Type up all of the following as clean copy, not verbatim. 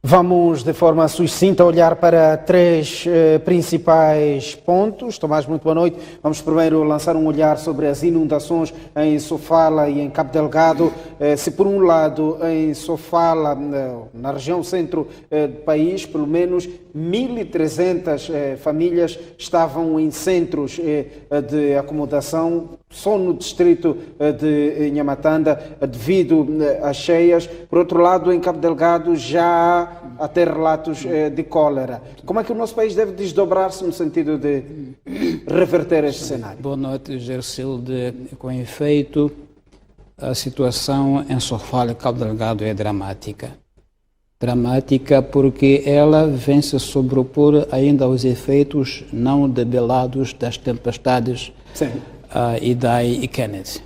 Vamos, de forma sucinta, olhar para três principais pontos. Tomás, muito boa noite. Vamos primeiro lançar um olhar sobre as inundações em Sofala e em Cabo Delgado. Se por um lado, em Sofala, na região centro do país, pelo menos 1.300 famílias estavam em centros de acomodação, só no distrito de Inhamatanda, devido às cheias. Por outro lado, em Cabo Delgado já há até relatos de cólera. Como é que o nosso país deve desdobrar-se no sentido de reverter este cenário? Boa noite, Gersilde. Com efeito, a situação em Sofala e Cabo Delgado é dramática. Dramática porque ela vem se sobrepor ainda aos efeitos não debelados das tempestades Idai e Kenneth.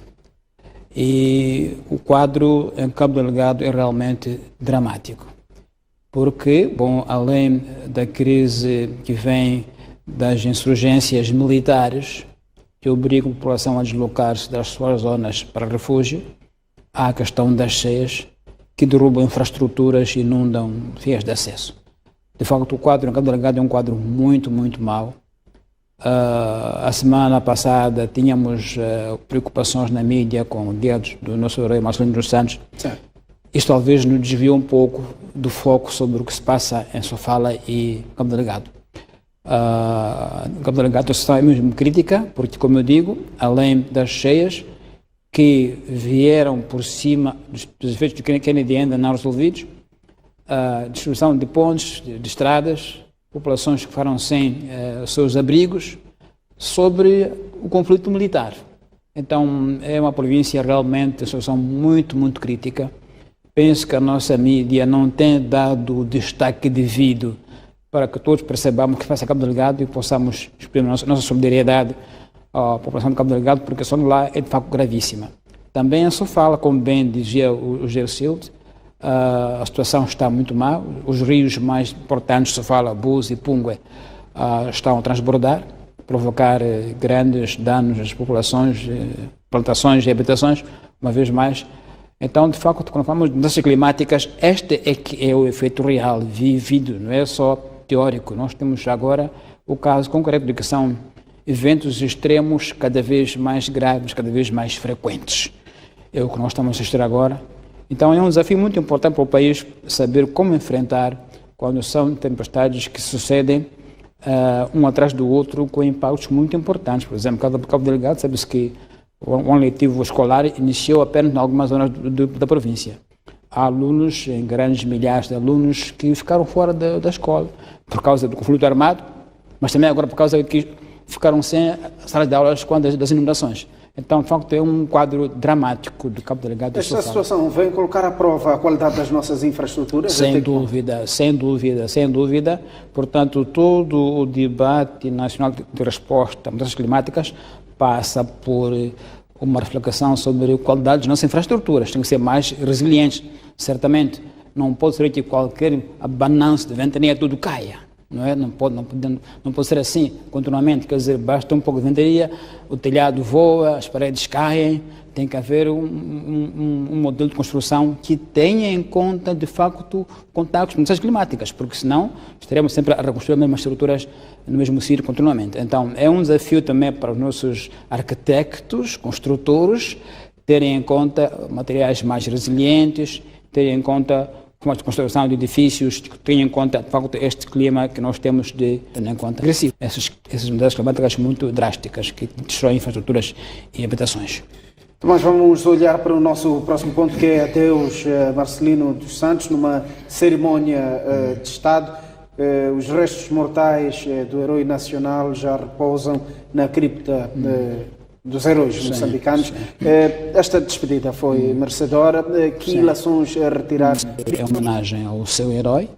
E o quadro em Cabo Delgado é realmente dramático. Porque, bom, além da crise que vem das insurgências militares que obrigam a população a deslocar-se das suas zonas para refúgio, há a questão das cheias que derrubam infraestruturas e inundam vias de acesso. De facto, o quadro em Cabo Delgado é um quadro muito, muito mau. A semana passada tínhamos preocupações na mídia com o dia do nosso rei Marcelino dos Santos. Certo. Isto talvez nos desviou um pouco do foco sobre o que se passa em Sofala e Cabo Delgado. Cabo Delgado a situação é mesmo crítica, porque, como eu digo, além das cheias que vieram por cima dos efeitos do Kennedy ainda não resolvidos, a destruição de pontes, de estradas, populações que ficaram sem seus abrigos, sobre o conflito militar. Então, é uma província realmente de situação muito, muito crítica. Penso que a nossa mídia não tem dado o destaque devido para que todos percebamos o que faz a Cabo Delgado e possamos exprimir nossa solidariedade à população de Cabo Delgado, porque a situação lá é de facto gravíssima. Também em Sofala, como bem dizia o Gersilde, a situação está muito má. Os rios mais importantes, Sofala, Bus e Pungue, estão a transbordar, provocar grandes danos às populações, plantações e habitações, uma vez mais. Então, de facto, quando falamos de mudanças climáticas, este é que é o efeito real, vivido, não é só teórico. Nós temos agora o caso concreto de que são eventos extremos cada vez mais graves, cada vez mais frequentes. É o que nós estamos a assistir agora. Então, é um desafio muito importante para o país saber como enfrentar quando são tempestades que sucedem um atrás do outro com impactos muito importantes. Por exemplo, Cabo Delgado, sabe-se que o ano letivo escolar iniciou apenas em algumas zonas da província. Há alunos, em grandes milhares de alunos, que ficaram fora da escola por causa do conflito armado, mas também agora por causa que ficaram sem salas de aulas quando das inundações. Então, de facto, é um quadro dramático do Cabo Delgado. Esta situação vem colocar à prova a qualidade das nossas infraestruturas? Sem dúvida, sem dúvida, sem dúvida. Portanto, todo o debate nacional de resposta a mudanças climáticas passa por uma reflexão sobre a qualidade das nossas infraestruturas. Tem que ser mais resilientes, certamente. Não pode ser que qualquer abananço de ventania tudo caia. Não é? Não pode ser assim continuamente. Quer dizer, basta um pouco de ventania, o telhado voa, as paredes caem. Tem que haver um modelo de construção que tenha em conta, de facto, contactos com mudanças climáticas, porque senão estaremos sempre a reconstruir as mesmas estruturas no mesmo sítio continuamente. Então, é um desafio também para os nossos arquitetos, construtores, terem em conta materiais mais resilientes, terem em conta como a construção de edifícios, que tenham em conta, de facto, este clima que nós temos de ter em conta. Agressivo. Essas mudanças climáticas muito drásticas, que destroem infraestruturas e habitações. Mas vamos olhar para o nosso próximo ponto, que é adeus Marcelino dos Santos, numa cerimónia de Estado. Os restos mortais do herói nacional já repousam na cripta dos heróis moçambicanos. Esta despedida foi merecedora. Que ilações retirar? É uma homenagem ao seu herói.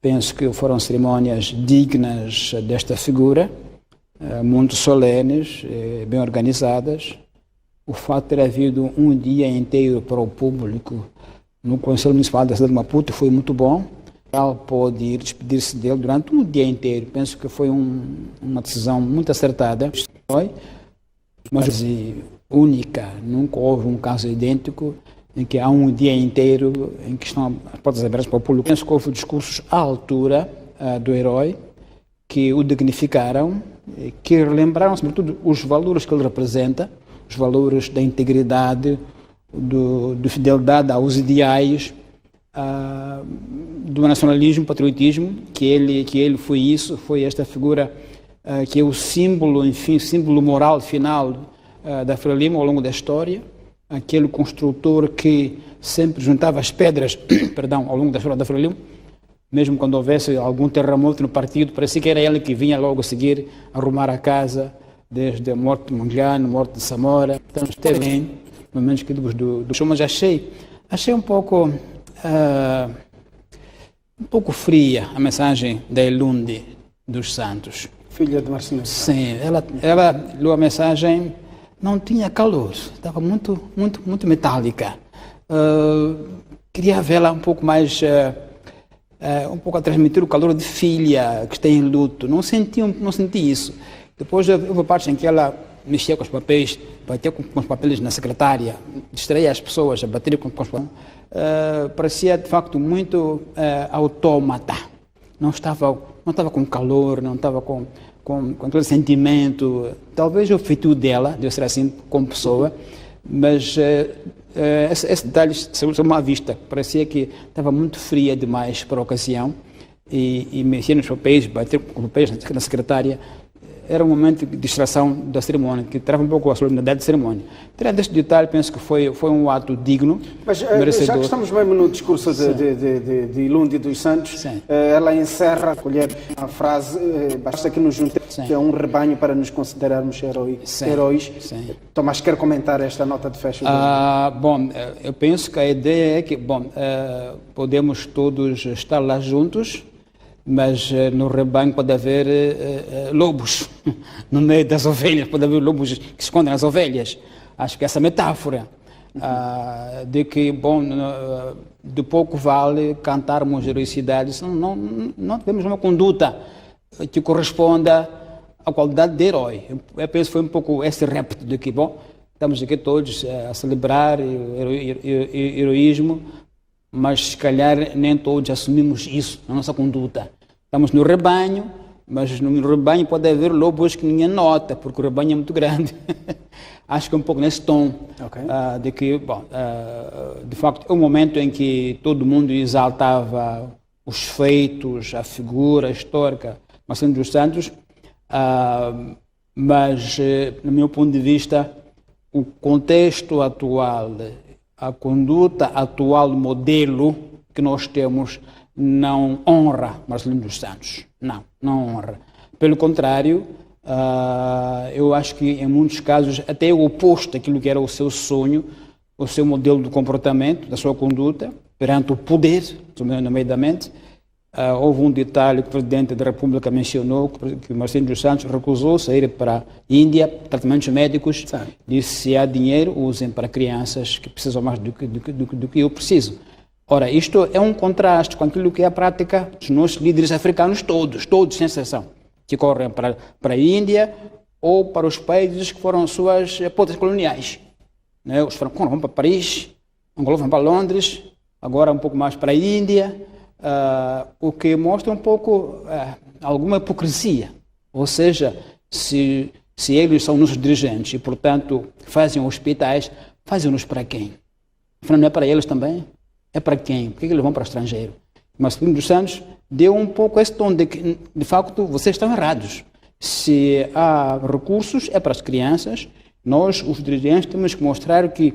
Penso que foram cerimónias dignas desta figura, muito solenes, bem organizadas. O fato de ter havido um dia inteiro para o público no Conselho Municipal da cidade de Maputo foi muito bom. Ela pôde ir despedir-se dele durante um dia inteiro. Penso que foi uma decisão muito acertada. Foi uma única, nunca houve um caso idêntico em que há um dia inteiro em que estão as portas abertas para o público. Penso que houve discursos à altura do herói, que o dignificaram, que relembraram, sobretudo, os valores que ele representa, os valores da integridade, de fidelidade aos ideais, do nacionalismo, patriotismo, que ele foi isso, foi esta figura que é o símbolo, enfim, símbolo moral final da Frelimo ao longo da história, aquele construtor que sempre juntava as pedras, perdão, ao longo da história da Frelimo, mesmo quando houvesse algum terremoto no partido, parecia que era ele que vinha logo a seguir arrumar a casa, desde a morte de Mondlane, a morte de Samora. Então esteve bem, momentos críticos do show, mas achei um pouco fria a mensagem da Elundi dos Santos. Filha de Marcelino. Sim, ela leu a mensagem, não tinha calor, estava muito metálica. Queria vê-la um pouco mais, um pouco a transmitir o calor de filha que está em luto. Não senti isso. Depois houve partes em que ela mexia com os papéis, batia com os papéis na secretária, distraía as pessoas a bater com os papéis. Parecia de facto muito autômata. Não estava com calor, não estava com aquele sentimento. Talvez o feitio dela, de eu ser assim como pessoa, mas esse detalhe saiu à vista. Parecia que estava muito fria demais para a ocasião e mexia nos papéis, bater com os papéis na secretária. Era um momento de distração da cerimônia, que trava um pouco a solenidade da cerimônia. Tirando este detalhe, penso que foi um ato digno, mas, merecedor. Já que estamos mesmo no discurso de Elundi dos Santos, ela encerra, colher a frase, basta que nos juntemos a um rebanho para nos considerarmos heróis. Sim. Tomás, quer comentar esta nota de fecho? Bom, eu penso que a ideia é que, podemos todos estar lá juntos, mas no rebanho pode haver lobos, no meio das ovelhas pode haver lobos que se escondem nas ovelhas. Acho que essa metáfora de que, de pouco vale cantarmos heroicidade, não temos uma conduta que corresponda à qualidade de herói. Eu penso que foi um pouco esse repto de que, estamos aqui todos a celebrar heroísmo, mas se calhar nem todos assumimos isso na nossa conduta. Estamos no rebanho, mas no rebanho pode haver lobos que ninguém nota, porque o rebanho é muito grande. Acho que é um pouco nesse tom, de que, de facto, é um momento em que todo mundo exaltava os feitos, a figura histórica de Marcelino dos Santos, mas, no meu ponto de vista, o contexto atual, a conduta atual, modelo que nós temos, não honra Marcelino dos Santos. Não honra. Pelo contrário, eu acho que em muitos casos até o oposto daquilo que era o seu sonho, o seu modelo de comportamento, da sua conduta, perante o poder, nomeadamente. Houve um detalhe que o Presidente da República mencionou, que Marcelino dos Santos recusou sair para a Índia, tratamentos médicos, disse: se há dinheiro, usem para crianças que precisam mais do que eu preciso. Ora, isto é um contraste com aquilo que é a prática dos nossos líderes africanos todos, sem exceção, que correm para a Índia ou para os países que foram suas potências coloniais. Né? Os francos vão para Paris, os angolanos vão para Londres, agora um pouco mais para a Índia, o que mostra um pouco alguma hipocrisia. Ou seja, se eles são nossos dirigentes e, portanto, fazem hospitais, fazem-nos para quem? Afinal, não é para eles também? É para quem? Por que eles vão para o estrangeiro? Marcelino dos Santos deu um pouco esse tom de que, de facto, vocês estão errados. Se há recursos, é para as crianças. Nós, os dirigentes, temos que mostrar que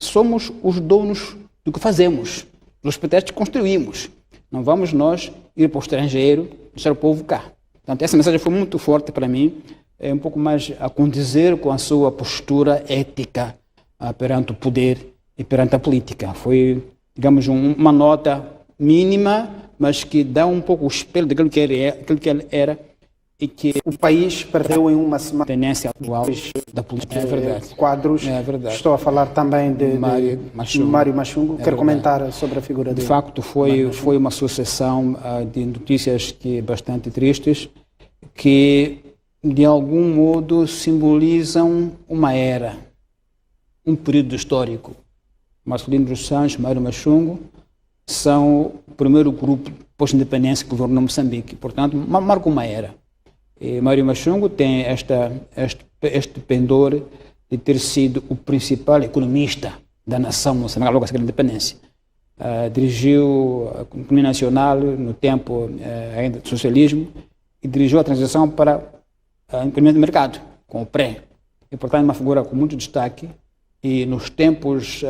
somos os donos do que fazemos, dos hospitais que construímos. Não vamos nós ir para o estrangeiro, deixar o povo cá. Portanto, essa mensagem foi muito forte para mim, é um pouco mais a condizer com a sua postura ética perante o poder e perante a política. Foi, digamos, uma nota mínima, mas que dá um pouco o espelho daquilo que ele era e que o país perdeu em uma semana. Tendência atual da política. É verdade. Quadros. É verdade. Estou a falar também de Mário Machungo. Quero comentar sobre a figura dele. De facto, foi uma sucessão de notícias que bastante tristes, que de algum modo simbolizam uma era, um período histórico. Marcelino dos Santos, Mário Machungo, são o primeiro grupo pós-independência que governou Moçambique. Portanto, marca uma era. E Mário Machungo tem este pendor de ter sido o principal economista da nação moçambicana logo a seguir a independência. Dirigiu a economia nacional no tempo ainda do socialismo e dirigiu a transição para a economia de mercado, com o pré. E, portanto, é uma figura com muito destaque e nos tempos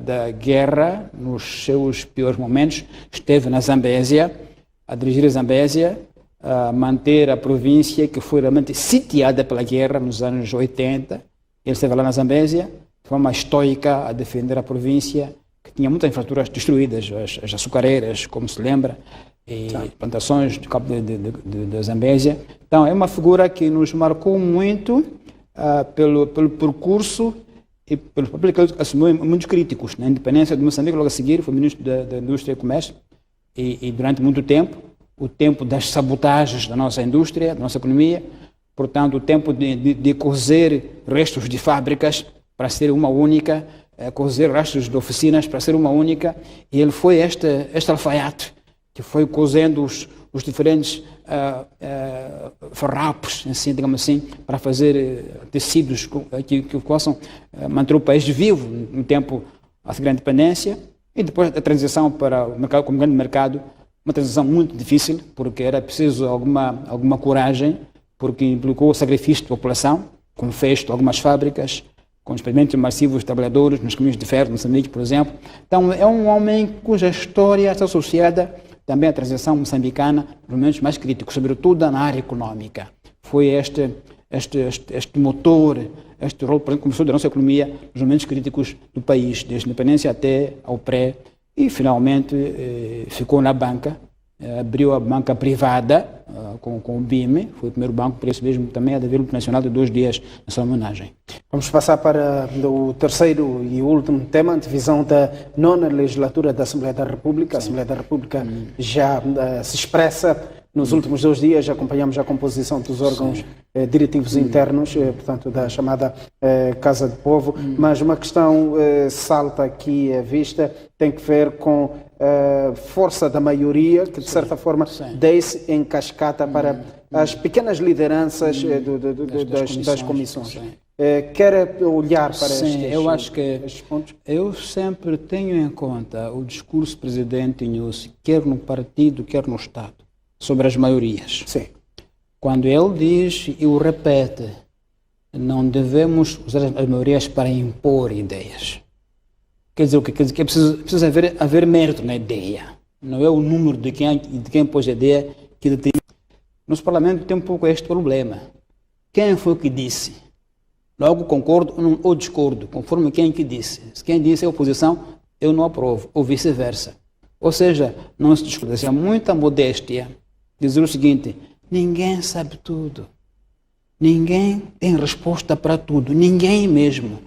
da guerra, nos seus piores momentos, esteve na Zambésia, a dirigir a Zambésia, a manter a província que foi realmente sitiada pela guerra nos anos 80. Ele esteve lá na Zambésia, de forma estoica, a defender a província, que tinha muitas infraestruturas destruídas, as açucareiras, como se lembra, e plantações de campo de Zambésia. Então, é uma figura que nos marcou muito pelo percurso e pelo papel que ele assumiu muitos críticos. Na independência de Moçambique, logo a seguir, foi ministro da Indústria e Comércio, e durante muito tempo, o tempo das sabotagens da nossa indústria, da nossa economia, portanto, o tempo de cozer restos de fábricas para ser uma única, cozer restos de oficinas para ser uma única, e ele foi este alfaiate que foi cozendo os diferentes farrapos, assim, digamos assim, para fazer tecidos que possam manter o país vivo no tempo a seguir a independência, e depois a transição para o mercado como grande mercado, uma transição muito difícil, porque era preciso alguma coragem, porque implicou o sacrifício da população, com o fecho de algumas fábricas, com experimentos massivos de trabalhadores nos caminhos de ferro, no Moçambique, por exemplo. Então, é um homem cuja história está associada também à transição moçambicana, nos momentos mais críticos, sobretudo na área econômica. Foi este motor, este rol, por exemplo, começou da nossa economia nos momentos críticos do país, desde a independência até ao pré, e finalmente ficou na banca, abriu a banca privada com o BIME, foi o primeiro banco, por isso mesmo também há de haver um nacional de 2 dias na sua homenagem. Vamos passar para o terceiro e último tema, a divisão da 9ª legislatura da Assembleia da República. A Assembleia da República já se expressa. Nos últimos 2 dias acompanhamos a composição dos órgãos diretivos internos, portanto, da chamada Casa do Povo, mas uma questão salta aqui à vista, tem que ver com a força da maioria, que de certa forma desce em cascata para as pequenas lideranças das comissões. Quer olhar para estes pontos? Eu sempre tenho em conta o discurso do presidente Nyusi, quer no partido, quer no Estado, sobre as maiorias. Sim. Quando ele diz e o repete, não devemos usar as maiorias para impor ideias. Quer dizer o quê? Quer dizer que é preciso haver mérito na ideia. Não é o número de quem pôs a ideia que determina. Nosso Parlamento tem um pouco este problema. Quem foi que disse? Logo concordo ou discordo, conforme quem que disse. Se quem disse é a oposição, eu não aprovo, ou vice-versa. Ou seja, não se discute. Há muita modéstia dizer o seguinte: ninguém sabe tudo. Ninguém tem resposta para tudo. Ninguém mesmo.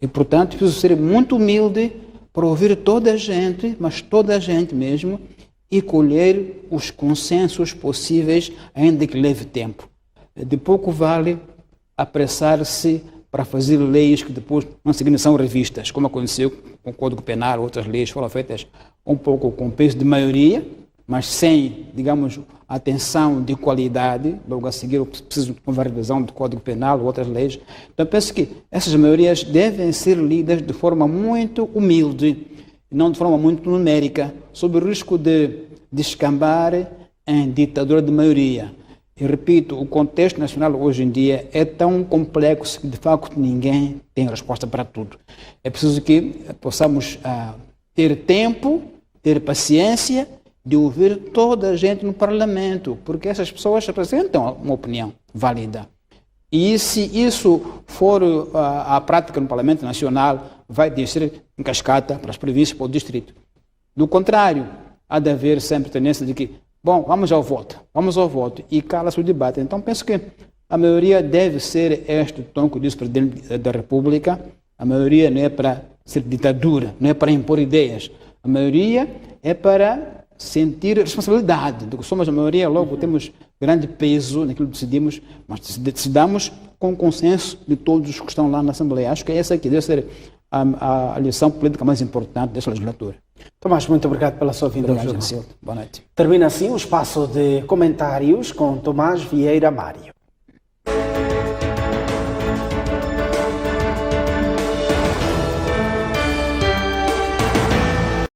E, portanto, preciso ser muito humilde para ouvir toda a gente, mas toda a gente mesmo, e colher os consensos possíveis, ainda que leve tempo. De pouco vale apressar-se para fazer leis que depois não seguem, são revistas, como aconteceu com o Código Penal, outras leis foram feitas um pouco com peso de maioria, mas sem, digamos, atenção de qualidade. Logo a seguir, eu preciso de uma revisão do Código Penal, outras leis. Então, penso que essas maiorias devem ser lidas de forma muito humilde, não de forma muito numérica, sob o risco de descambar em ditadura de maioria. E repito, o contexto nacional hoje em dia é tão complexo que, de facto, ninguém tem resposta para tudo. É preciso que possamos ter tempo, ter paciência de ouvir toda a gente no Parlamento, porque essas pessoas representam uma opinião válida. E se isso for a prática no Parlamento Nacional, vai descer em cascata para as províncias, para o distrito. Do contrário, há de haver sempre tendência de que, bom, vamos ao voto, e cala-se o debate. Então, penso que a maioria deve ser este tom que diz o Presidente da República. A maioria não é para ser ditadura, não é para impor ideias. A maioria é para sentir responsabilidade. Do que somos a maioria, logo temos grande peso naquilo que decidimos, mas decidamos com consenso de todos os que estão lá na Assembleia. Acho que essa aqui deve ser a lição política mais importante desta legislatura. Tomás, muito obrigado pela sua vinda. Obrigado, Boa noite. Termina assim o espaço de comentários com Tomás Vieira Mário.